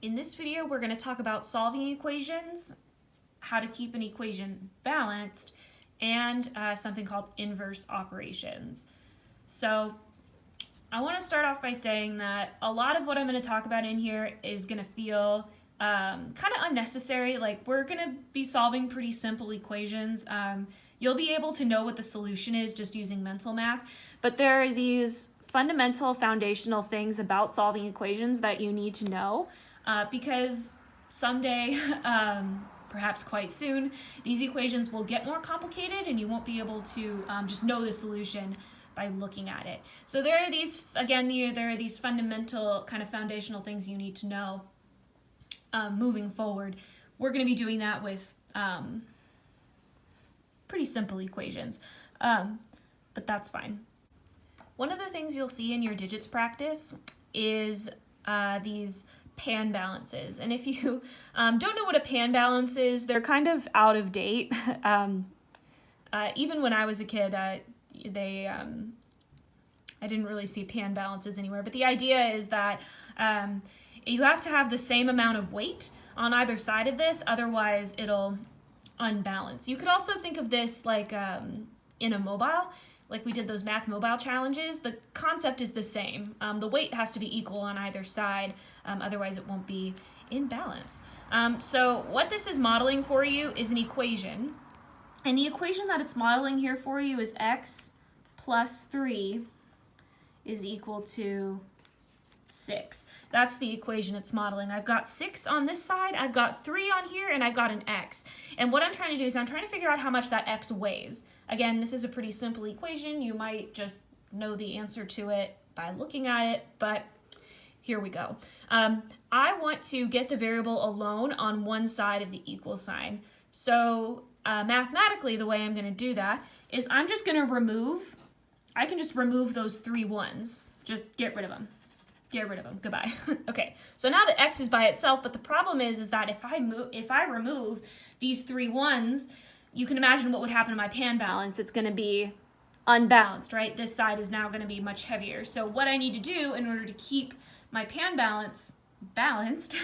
In this video, we're going to talk about solving equations, how to keep an equation balanced, and something called inverse operations. So I want to start off by saying that a lot of what I'm going to talk about in here is going to feel kind of unnecessary. Like, we're going to be solving pretty simple equations. You'll be able to know what the solution is just using mental math, but there are these fundamental foundational things about solving equations that you need to know because someday, perhaps quite soon, these equations will get more complicated and you won't be able to just know the solution by looking at it. So there are these, again, there are these fundamental kind of foundational things you need to know moving forward. We're going to be doing that with pretty simple equations, but that's fine. One of the things you'll see in your digits practice is these pan balances. And if you don't know what a pan balance is, they're kind of out of date. Even when I was a kid, I didn't really see pan balances anywhere. But the idea is that you have to have the same amount of weight on either side of this, otherwise it'll unbalance. You could also think of this like in a mobile, like we did those math mobile challenges. The concept is the same. The weight has to be equal on either side, otherwise it won't be in balance. So what this is modeling for you is an equation. And the equation that it's modeling here for you is x plus 3 is equal to 6. That's the equation it's modeling. I've got 6 on this side, I've got 3 on here, and I've got an x. And what I'm trying to do is I'm trying to figure out how much that x weighs. Again, this is a pretty simple equation. You might just know the answer to it by looking at it, but here we go. I want to get the variable alone on one side of the equal sign. So mathematically, the way I'm going to do that is I'm just going to I can just remove those 3 ones. Just get rid of them. Get rid of them. Goodbye. Okay, so now the x is by itself, but the problem is that if I remove these 3 ones, you can imagine what would happen to my pan balance. It's going to be unbalanced, right? This side is now going to be much heavier. So what I need to do in order to keep my pan balance balanced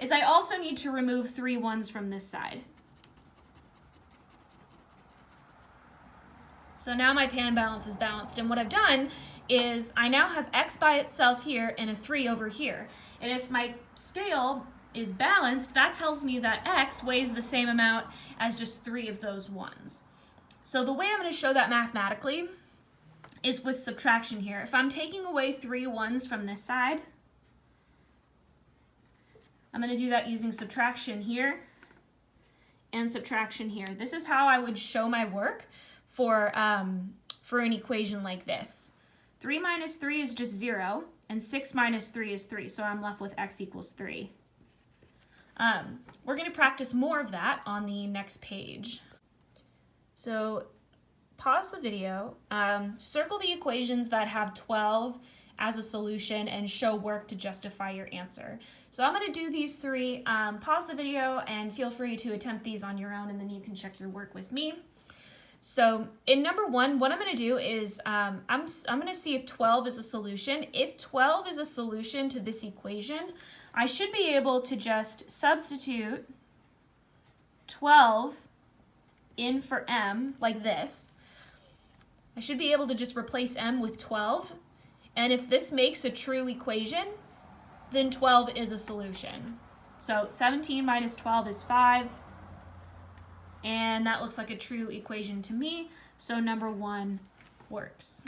is I also need to remove 3 ones from this side. So now my pan balance is balanced, and what I've done is I now have x by itself here and a 3 over here. And if my scale is balanced, that tells me that x weighs the same amount as just 3 of those ones. So the way I'm going to show that mathematically is with subtraction here. If I'm taking away 3 ones from this side, I'm going to do that using subtraction here and subtraction here. This is how I would show my work for an equation like this. 3 minus 3 is just 0, and 6 minus 3 is 3, so I'm left with x equals 3. We're going to practice more of that on the next page. So pause the video, circle the equations that have 12 as a solution, and show work to justify your answer. So I'm going to do these 3. Pause the video and feel free to attempt these on your own, and then you can check your work with me. So in number 1, what I'm going to do is I'm going to see if 12 is a solution. If 12 is a solution to this equation, I should be able to just substitute 12 in for m like this. I should be able to just replace m with 12. And if this makes a true equation, then 12 is a solution. So 17 minus 12 is 5. And that looks like a true equation to me, so number 1 works.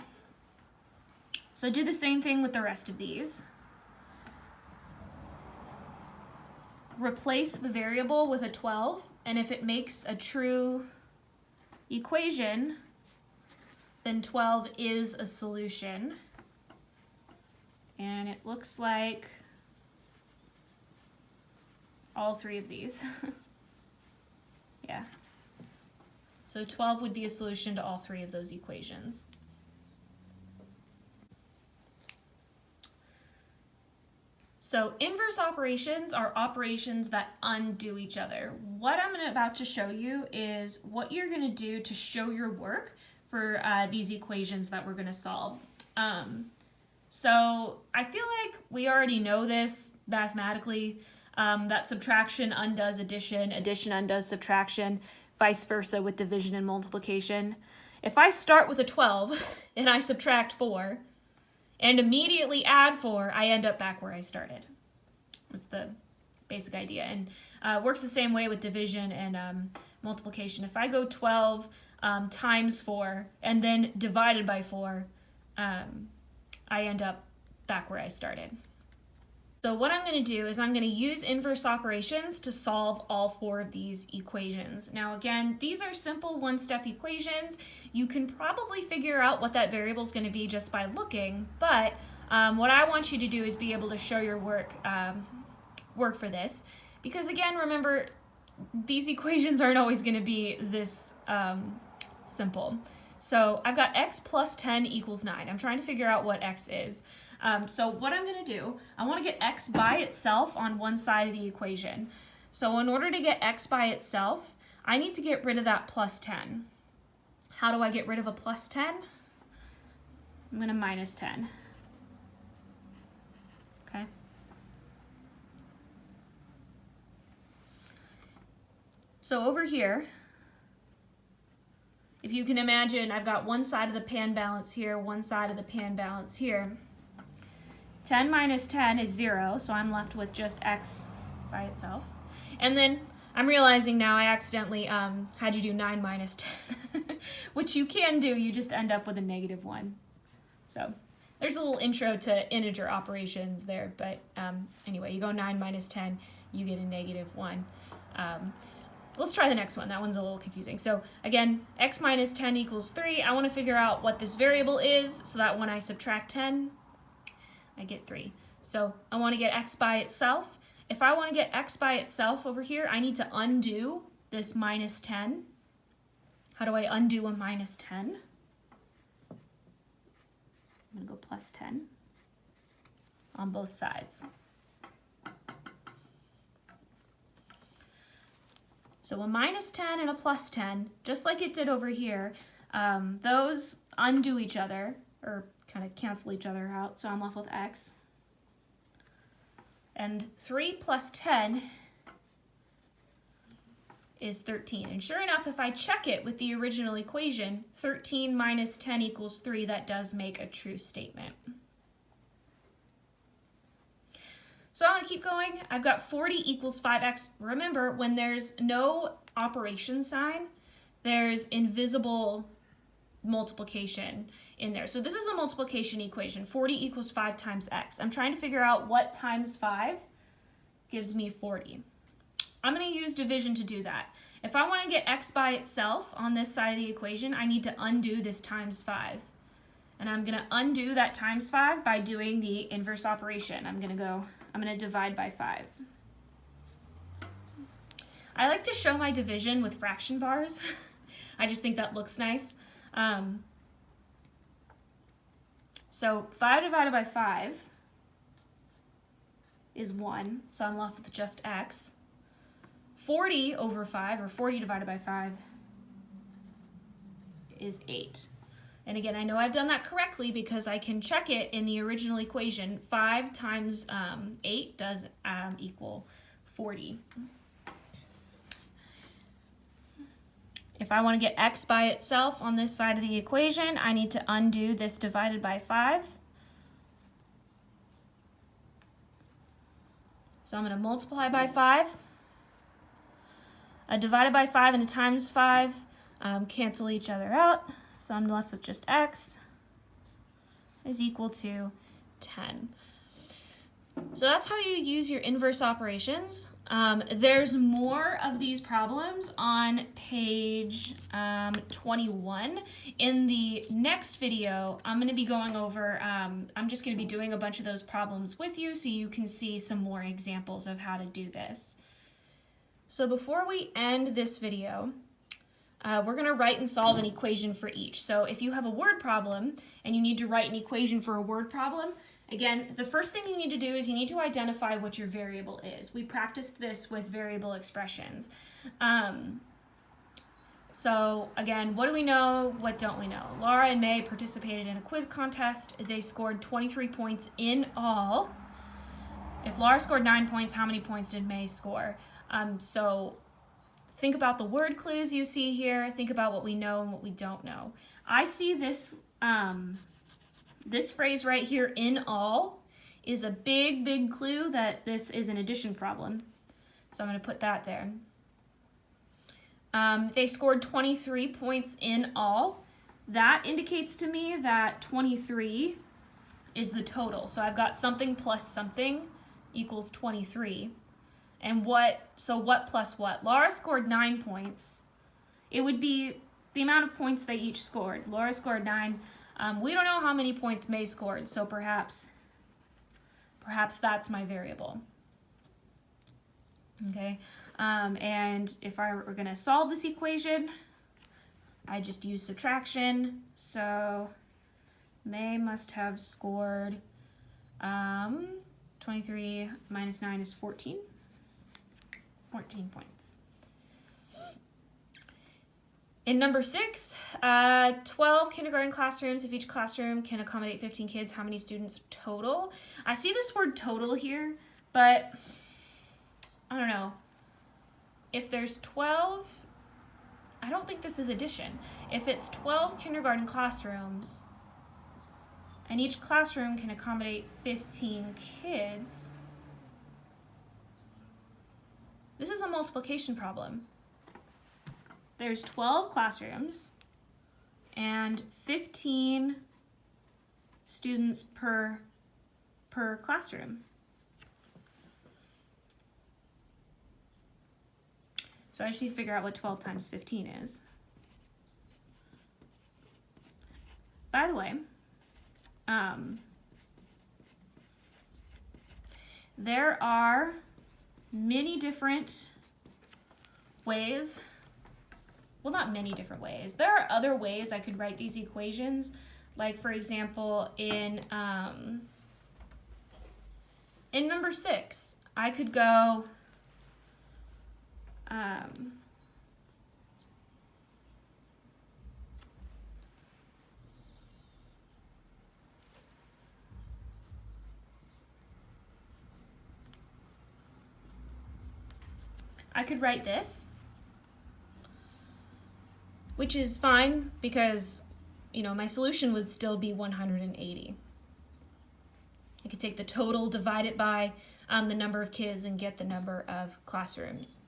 So do the same thing with the rest of these. Replace the variable with a 12, and if it makes a true equation, then 12 is a solution. And it looks like all 3 of these. Yeah. So 12 would be a solution to all 3 of those equations. So inverse operations are operations that undo each other. What I'm about to show you is what you're going to do to show your work for these equations that we're going to solve. So I feel like we already know this mathematically. that subtraction undoes addition, addition undoes subtraction, vice versa with division and multiplication. If I start with a 12 and I subtract 4 and immediately add 4, I end up back where I started. That's the basic idea. And works the same way with division and multiplication. If I go 12 times 4 and then divided by 4, I end up back where I started. So what I'm going to do is I'm going to use inverse operations to solve all 4 of these equations. Now again, these are simple one-step equations. You can probably figure out what that variable is going to be just by looking, but what I want you to do is be able to show your work for this. Because again, remember, these equations aren't always going to be this simple. So I've got x plus 10 equals 9. I'm trying to figure out what x is. So what I'm going to do, I want to get x by itself on one side of the equation. So in order to get x by itself, I need to get rid of that plus 10. How do I get rid of a plus 10? I'm going to minus 10. Okay. So over here, if you can imagine, I've got one side of the pan balance here, one side of the pan balance here. 10 minus 10 is 0, so I'm left with just x by itself. And then I'm realizing now I accidentally had you do 9 minus 10, which you can do, you just end up with a negative 1. So there's a little intro to integer operations there, but anyway, you go 9 minus 10, you get a negative 1. Let's try the next one. That one's a little confusing. So again, x minus 10 equals 3. I want to figure out what this variable is so that when I subtract 10, I get 3. So I want to get x by itself. If I want to get x by itself over here, I need to undo this minus 10. How do I undo a minus 10? I'm going to go plus 10 on both sides. So a minus 10 and a plus 10, just like it did over here, those undo each other, or kind of cancel each other out, so I'm left with x. And 3 plus 10 is 13. And sure enough, if I check it with the original equation, 13 minus 10 equals 3, that does make a true statement. So I'm going to keep going. I've got 40 equals 5x. Remember, when there's no operation sign, there's invisible multiplication in there. So this is a multiplication equation. 40 equals 5 times x. I'm trying to figure out what times 5 gives me 40. I'm going to use division to do that. If I want to get x by itself on this side of the equation, I need to undo this times 5. And I'm going to undo that times 5 by doing the inverse operation. I'm going to divide by 5. I like to show my division with fraction bars. I just think that looks nice. So 5 divided by 5 is 1, so I'm left with just x. 40 over 5, or 40 divided by 5, is 8. And again, I know I've done that correctly because I can check it in the original equation. 5 times 8 does equal 40. If I want to get x by itself on this side of the equation, I need to undo this divided by 5. So I'm going to multiply by 5. A divided by 5 and a times 5 cancel each other out. So I'm left with just x is equal to 10. So that's how you use your inverse operations. There's more of these problems on page 21. In the next video, I'm going to be going over, I'm just going to be doing a bunch of those problems with you so you can see some more examples of how to do this. So before we end this video, we're going to write and solve an equation for each. So if you have a word problem and you need to write an equation for a word problem, again, the first thing you need to do is you need to identify what your variable is. We practiced this with variable expressions. So again, what do we know? What don't we know? Laura and May participated in a quiz contest. They scored 23 points in all. If Laura scored 9 points, how many points did May score? So think about the word clues you see here. Think about what we know and what we don't know. I see this, this phrase right here, in all, is a big, big clue that this is an addition problem. So I'm going to put that there. They scored 23 points in all. That indicates to me that 23 is the total. So I've got something plus something equals 23. And what plus what? Laura scored 9 points. It would be the amount of points they each scored. Laura scored 9. We don't know how many points May scored, so perhaps that's my variable. Okay, and if I were going to solve this equation, I just use subtraction. So May must have scored 23 minus 9 is 14. 14 points. In number 6, 12 kindergarten classrooms. If each classroom can accommodate 15 kids, how many students total? I see this word total here, but I don't know. If there's 12, I don't think this is addition. If it's 12 kindergarten classrooms and each classroom can accommodate 15 kids, this is a multiplication problem. There's 12 classrooms and 15 students per classroom. So I just need to figure out what 12 times 15 is. By the way, there are many different ways. Well, not many different ways. There are other ways I could write these equations. Like, for example, in number 6, I could go I could write this, which is fine because, you know, my solution would still be 180. I could take the total, divide it by the number of kids, and get the number of classrooms.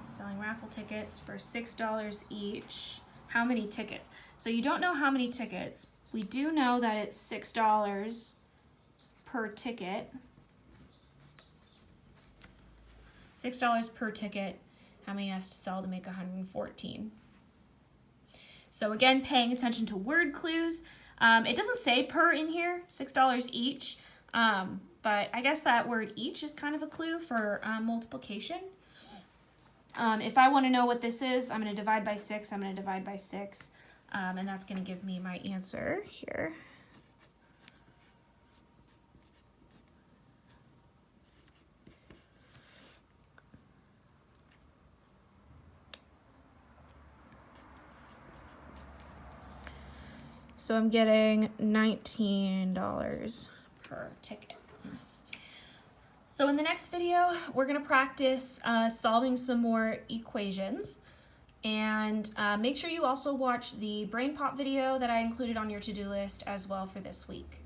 Selling raffle tickets for $6 each. How many tickets? So you don't know how many tickets. We do know that it's $6 per ticket. $6 per ticket. How many has to sell to make 114? So again, paying attention to word clues. It doesn't say per in here, $6 each, but I guess that word each is kind of a clue for multiplication. If I want to know what this is, I'm going to divide by 6, I'm going to divide by 6, and that's going to give me my answer here. So I'm getting $19 per ticket. So in the next video, we're gonna practice solving some more equations, and make sure you also watch the Brain Pop video that I included on your to-do list as well for this week.